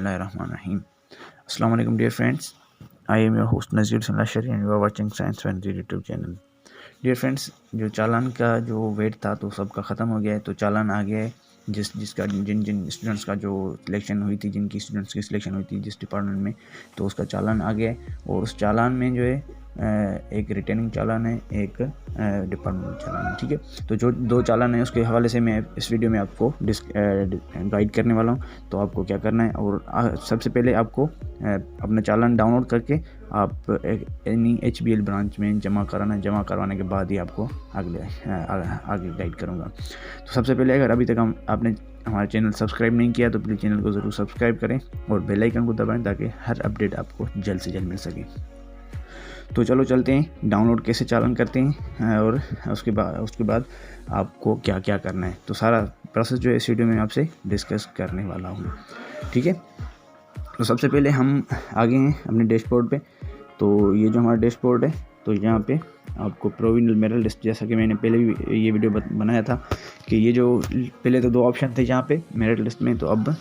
बिस्मिल्लाहिर्रहमानिर्रहीम। अस्सलाम वालेकुम dear friends, I am your host Nazeer Salashari and you are watching science Fanzy YouTube channel. Dear friends, जो चालान का जो वेट था तो सबका ख़त्म हो गया है, तो चालान आ गया है। जिसका जिन स्टूडेंट्स का जो सिलेक्शन हुई थी, जिनकी स्टूडेंट्स की सिलेक्शन हुई थी जिस डिपार्टमेंट में, तो उसका चालान आ गया है। और उस चालान में जो है एक रिटर्निंग चालान है, एक डिपार्टमेंट चालान है। ठीक है, तो जो दो चालान है उसके हवाले से मैं इस वीडियो में आपको गाइड करने वाला हूँ। तो आपको क्या करना है, और सबसे पहले आपको अपना चालान डाउनलोड करके आप एनी HBL ब्रांच में जमा कराना है। जमा करवाने के बाद ही आपको आगे गाइड करूँगा। तो सबसे पहले अगर अभी तक आपने हमारा चैनल सब्सक्राइब नहीं किया तो प्लीज़ चैनल को ज़रूर सब्सक्राइब करें और बेल आइकन को दबाएं ताकि हर अपडेट आपको जल्द से जल्द मिल सके। तो चलो चलते हैं, डाउनलोड कैसे चालान करते हैं और उसके बाद आपको क्या क्या करना है। तो सारा प्रोसेस जो है इस वीडियो में आपसे डिस्कस करने वाला हूँ। ठीक है, तो सबसे पहले हम आ गए हैं अपने डैशबोर्ड पे। तो ये जो हमारा डैशबोर्ड है, तो यहाँ पे आपको प्रोविजनल मेरिट लिस्ट, जैसा कि मैंने पहले भी ये वीडियो बनाया था कि ये जो पहले तो 2 ऑप्शन थे यहाँ पे मेरिट लिस्ट में, तो अब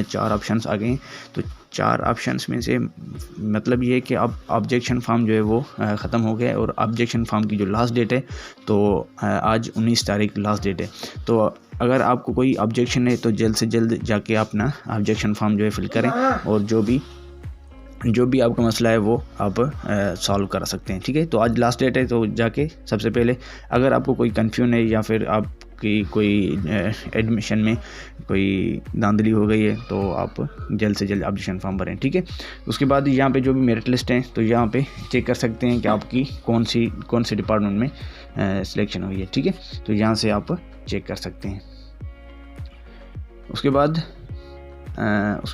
4 ऑप्शंस आ गए हैं। तो 4 ऑप्शंस में से मतलब ये है कि अब ऑब्जेक्शन फॉर्म जो है वो ख़त्म हो गया है, और ऑब्जेक्शन फॉर्म की जो लास्ट डेट है तो आज 19 तारीख लास्ट डेट है। तो अगर आपको कोई ऑब्जेक्शन है तो जल्द से जल्द जाके अपना ऑब्जेक्शन फॉर्म जो है फिल करें, और जो भी आपका मसला है वो आप सॉल्व कर सकते हैं। ठीक है, तो आज लास्ट डेट है, तो जाके सबसे पहले अगर आपको कोई कन्फ्यूजन है या फिर आपकी कोई एडमिशन में कोई धांधली हो गई है तो आप जल्द से जल्द ऑब्जेक्शन फॉर्म भरें। ठीक है, उसके बाद यहाँ पे जो भी मेरिट लिस्ट है तो यहाँ पे चेक कर सकते हैं कि आपकी कौन से डिपार्टमेंट में सिलेक्शन हुई है। ठीक है, तो यहाँ से आप चेक कर सकते हैं। उसके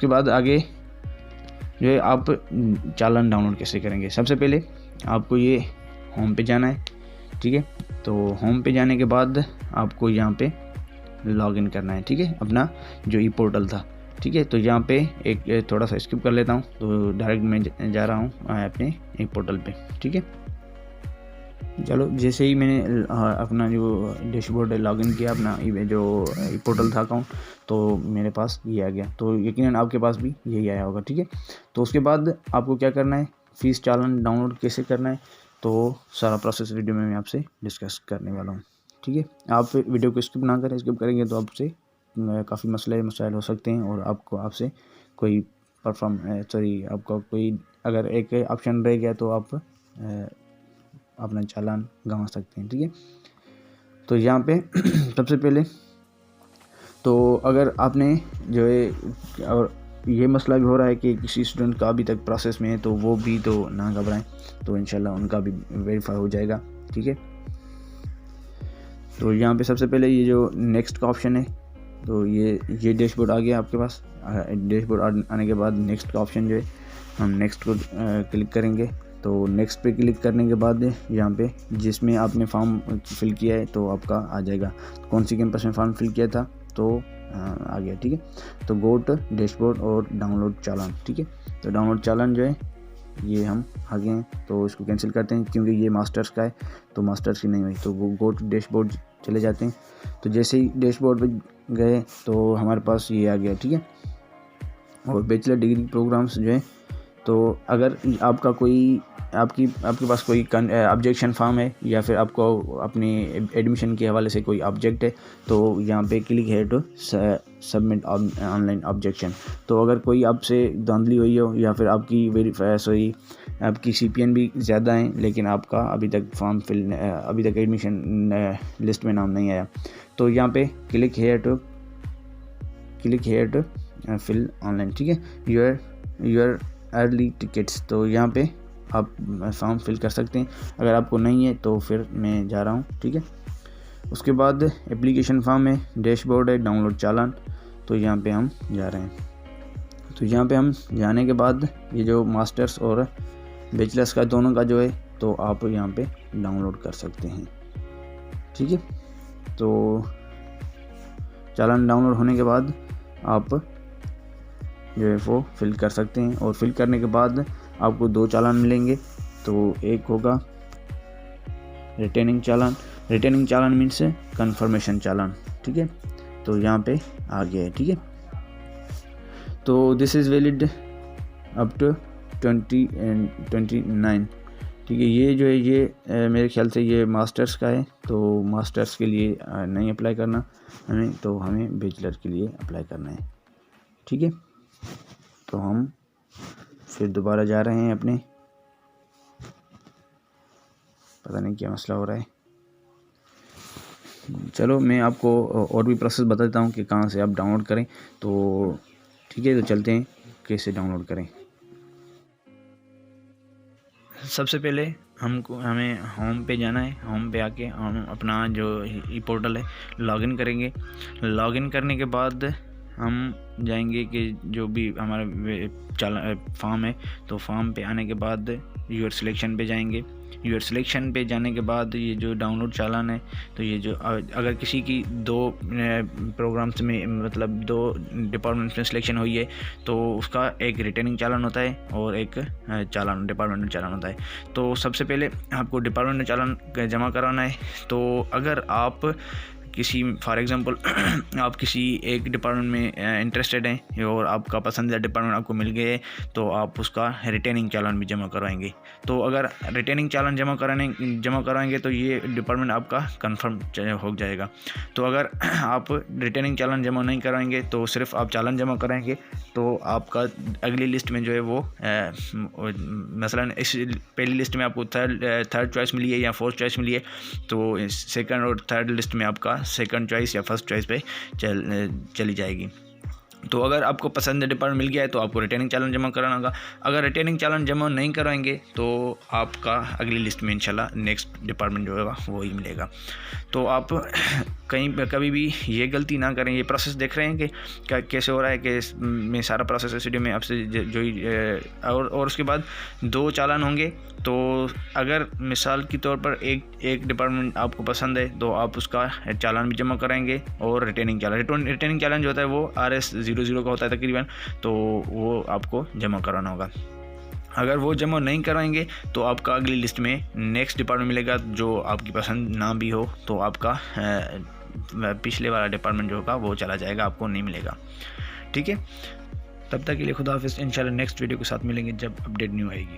बाद आगे जो है आप चालान डाउनलोड कैसे करेंगे। सबसे पहले आपको ये होम पे जाना है। ठीक है, तो होम पे जाने के बाद आपको यहाँ पे लॉगिन करना है। ठीक है, अपना जो ई पोर्टल था। ठीक है, तो यहाँ पे एक थोड़ा सा स्किप कर लेता हूँ, तो डायरेक्ट मैं जा रहा हूँ अपने ई पोर्टल पे। ठीक है, चलो जैसे ही मैंने अपना जो डैशबोर्ड लॉगिन किया, अपना जो पोर्टल था अकाउंट, तो मेरे पास ये आ गया। तो यकीनन आपके पास भी यही आया होगा। ठीक है, तो उसके बाद आपको क्या करना है, फीस चालान डाउनलोड कैसे करना है, तो सारा प्रोसेस वीडियो में मैं आपसे डिस्कस करने वाला हूँ। ठीक है, आप वीडियो को स्किप ना करें, स्किप करेंगे तो आपसे काफ़ी मसाइल हो सकते हैं, और आपसे कोई आपका कोई अगर एक ऑप्शन रह गया तो आप अपना चालान गंवा सकते हैं। ठीक है, तो यहाँ पे सबसे पहले तो अगर आपने जो है, और ये मसला भी हो रहा है कि किसी स्टूडेंट का अभी तक प्रोसेस में है, तो वो भी तो ना घबराएं, तो इंशाल्लाह उनका भी वेरीफाई हो जाएगा। ठीक है, तो यहाँ पे सबसे पहले ये जो नेक्स्ट का ऑप्शन है, तो ये डैशबोर्ड आ गया आपके पास। डैशबोर्ड आने के बाद नेक्स्ट का ऑप्शन जो है, हम नेक्स्ट को क्लिक करेंगे। तो नेक्स्ट पे क्लिक करने के बाद यहाँ पे जिसमें आपने फॉर्म फिल किया है तो आपका आ जाएगा कौन सी कैंपस में फॉर्म फिल किया था, तो आ गया। ठीक है, तो गो टू डैशबोर्ड और डाउनलोड चालान। ठीक है, तो डाउनलोड चालान जो है ये हम आगे हैं, तो इसको कैंसिल करते हैं क्योंकि ये मास्टर्स का है, तो मास्टर्स की नहीं हुई, तो वो गो टू डैशबोर्ड चले जाते हैं। तो जैसे ही डैशबोर्ड पे गए तो हमारे पास ये आ गया। ठीक है, और बैचलर डिग्री प्रोग्राम्स जो है, तो अगर आपका आपके पास कोई ऑब्जेक्शन फॉर्म है या फिर आपको अपनी एडमिशन के हवाले से कोई ऑब्जेक्ट है, तो यहाँ पे क्लिक है टू सबमिट ऑनलाइन ऑब्जेक्शन। तो अगर कोई आपसे धांधली हुई हो या फिर आपकी CPN भी ज़्यादा है, लेकिन आपका अभी तक एडमिशन लिस्ट में नाम नहीं आया, तो यहाँ पे click here to fill online. ठीक है, योर अर्ली टिकट्स, तो यहाँ पे आप फॉर्म फिल कर सकते हैं। अगर आपको नहीं है तो फिर मैं जा रहा हूँ। ठीक है, उसके बाद एप्लीकेशन फॉर्म है, डैशबोर्ड है, डाउनलोड चालान, तो यहाँ पे हम जा रहे हैं। तो यहाँ पे हम जाने के बाद ये जो मास्टर्स और बैचलर्स का दोनों का जो है, तो आप यहाँ पे डाउनलोड कर सकते हैं। ठीक है, तो चालान डाउनलोड होने के बाद आप जो है वो फिल कर सकते हैं, और फिल करने के बाद आपको 2 चालान मिलेंगे। तो एक होगा रिटर्निंग चालान मीन्स कंफर्मेशन चालान। ठीक है, तो यहाँ पे आ गया है। ठीक है, तो this is valid up to 2029। ठीक है, ये जो है ये मेरे ख्याल से ये मास्टर्स का है, तो मास्टर्स के लिए नहीं अप्लाई करना हमें, तो हमें बैचलर के लिए अप्लाई करना है। ठीक है, तो हम फिर दोबारा जा रहे हैं अपने, पता नहीं क्या मसला हो रहा है। चलो मैं आपको और भी प्रोसेस बताता हूँ कि कहाँ से आप डाउनलोड करें। तो ठीक है, तो चलते हैं कैसे डाउनलोड करें। सबसे पहले हमें होम पे जाना है। होम पे आके हम अपना जो ई पोर्टल है लॉगिन करेंगे। लॉगिन करने के बाद हम जाएंगे कि जो भी हमारा फॉर्म है, तो फॉर्म पे आने के बाद यूर सिलेक्शन पे जाएंगे। यूर सिलेक्शन पे जाने के बाद ये जो डाउनलोड चालान है, तो ये जो अगर किसी की 2 प्रोग्राम्स में मतलब 2 डिपार्टमेंट्स में सिलेक्शन हुई है, तो उसका एक रिटर्निंग चालान होता है और एक डिपार्टमेंटल चालान होता है। तो सबसे पहले आपको डिपार्टमेंटल चालान जमा कराना है। तो अगर आप किसी फॉर एग्ज़ाम्पल आप किसी एक डिपार्टमेंट में इंटरेस्टेड हैं और आपका पसंदीदा डिपार्टमेंट आपको मिल गया है, तो आप उसका रिटर्निंग चालान भी जमा करवाएंगे। तो अगर रिटर्निंग चालान जमा कराएंगे तो ये डिपार्टमेंट आपका कंफर्म हो जाएगा। तो अगर आप रिटर्निंग चालान जमा नहीं कराएंगे, तो सिर्फ आप चालान जमा कराएंगे, तो आपका अगली लिस्ट में जो है वो मसलन इस पहली लिस्ट में आपको थर्ड चॉइस मिली है या फोर्थ चॉइस मिली है, तो सेकंड और थर्ड लिस्ट में आपका सेकंड चॉइस या फर्स्ट चॉइस पे चली जाएगी। तो अगर आपको पसंद डिपार्टमेंट मिल गया है, तो आपको रिटर्निंग चालान जमा कराना होगा। अगर रिटर्निंग चालान जमा नहीं कराएंगे, तो आपका अगली लिस्ट में इंशाल्लाह नेक्स्ट डिपार्टमेंट जो होगा वही मिलेगा। तो आप कभी भी ये गलती ना करें। ये प्रोसेस देख रहे हैं कि कैसे हो रहा है, कि मैं सारा प्रोसेस इस वीडियो में आपसे और उसके बाद 2 चालान होंगे। तो अगर मिसाल के तौर पर एक डिपार्टमेंट आपको पसंद है, तो आप उसका चालान भी जमा कराएंगे और रिटर्निंग चालान जो होता है वो RS00 का होता है तकरीबन, तो वो आपको जमा कराना होगा। अगर वो जमा नहीं कराएंगे, तो आपका अगली लिस्ट में नेक्स्ट डिपार्टमेंट मिलेगा जो आपकी पसंद ना भी हो, तो आपका पिछले वाला डिपार्टमेंट जो होगा वो चला जाएगा, आपको नहीं मिलेगा। ठीक है, तब तक के लिए खुदा हाफिज़। इंशाल्लाह नेक्स्ट वीडियो के साथ मिलेंगे जब अपडेट न्यू आएगी।